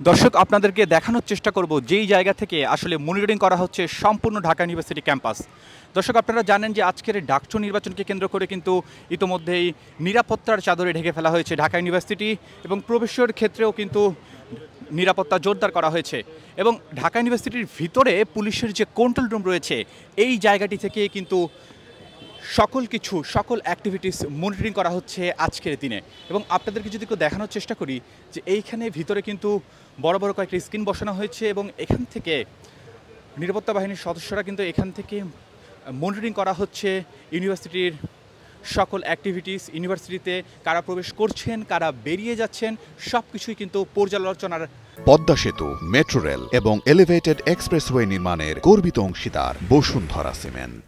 দর্শক আপনাদেরকে দেখানোর চেষ্টা করব যেই জায়গা থেকে আসলে মনিটরিং করা হচ্ছে সম্পূর্ণ ঢাকা ইউনিভার্সিটি ক্যাম্পাস। দর্শক আপনারা জানেন যে আজকের ডাকসু নির্বাচনকে কেন্দ্র করে কিন্তু ইতোমধ্যেই নিরাপত্তার চাদরে ঢেকে ফেলা হয়েছে ঢাকা ইউনিভার্সিটি এবং প্রবেশের ক্ষেত্রেও কিন্তু নিরাপত্তা জোরদার করা হয়েছে এবং ঢাকা ইউনিভার্সিটির ভিতরে পুলিশের যে কন্ট্রোল রুম রয়েছে এই জায়গাটি থেকে কিন্তু সকল অ্যাক্টিভিটিস মনিটরিং করা হচ্ছে আজকের দিনে। এবং আপনাদেরকে যদি একটু দেখানোর চেষ্টা করি যে এইখানে ভিতরে কিন্তু বড় বড় কয়েকটি স্ক্রিন বসানো হয়েছে এবং এখান থেকে নিরাপত্তা বাহিনীর সদস্যরা কিন্তু এখান থেকে মনিটরিং করা হচ্ছে ইউনিভার্সিটির সকল অ্যাক্টিভিটিস, ইউনিভার্সিটিতে কারা প্রবেশ করছেন, কারা বেরিয়ে যাচ্ছেন, সব কিছুই কিন্তু পর্যালোচনার। পদ্মা সেতু, মেট্রো রেল এবং এলিভেটেড এক্সপ্রেসওয়ে নির্মাণের গর্বিত অংশীদার বসুন্ধরা সিমেন্ট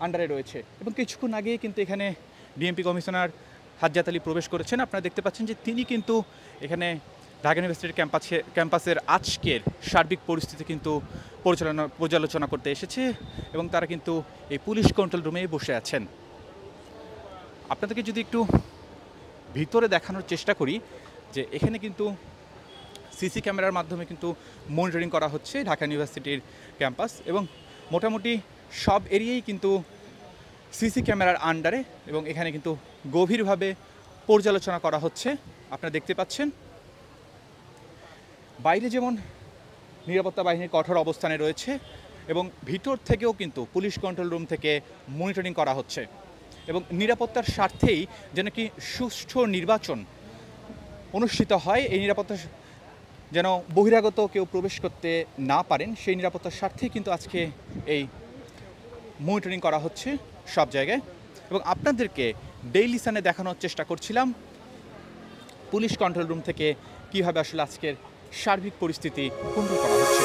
আন্ডারে রয়েছে। এবং কিছুক্ষণ আগেই কিন্তু এখানে ডিএমপি কমিশনার হাজ্জাত আলী প্রবেশ করেছেন। আপনারা দেখতে পাচ্ছেন যে তিনি কিন্তু এখানে ঢাকা ইউনিভার্সিটির ক্যাম্পাসের আজকের সার্বিক পরিস্থিতি কিন্তু পর্যালোচনা করতে এসেছে এবং তারা কিন্তু এই পুলিশ কন্ট্রোল রুমেই বসে আছেন। আপনাদেরকে যদি একটু ভিতরে দেখানোর চেষ্টা করি যে এখানে কিন্তু সিসি ক্যামেরার মাধ্যমে কিন্তু মনিটরিং করা হচ্ছে ঢাকা ইউনিভার্সিটির ক্যাম্পাস এবং মোটামুটি সব এরিয়াই কিন্তু সিসি ক্যামেরার আন্ডারে এবং এখানে কিন্তু গভীরভাবে পর্যালোচনা করা হচ্ছে। আপনারা দেখতে পাচ্ছেন বাইরে যেমন নিরাপত্তা বাহিনীর কঠোর অবস্থানে রয়েছে এবং ভিতর থেকেও কিন্তু পুলিশ কন্ট্রোল রুম থেকে মনিটরিং করা হচ্ছে এবং নিরাপত্তার স্বার্থেই যেন কি সুষ্ঠু নির্বাচন অনুষ্ঠিত হয়, এই নিরাপত্তা যেন বহিরাগত কেউ প্রবেশ করতে না পারেন সেই নিরাপত্তার স্বার্থেই কিন্তু আজকে এই মনিটরিং করা হচ্ছে সব জায়গায়। এবং আপনাদেরকে ডেইলি সানে দেখানোর চেষ্টা করছিলাম পুলিশ কন্ট্রোল রুম থেকে কীভাবে আসলে আজকের সার্বিক পরিস্থিতি কন্ট্রোল করা হচ্ছে।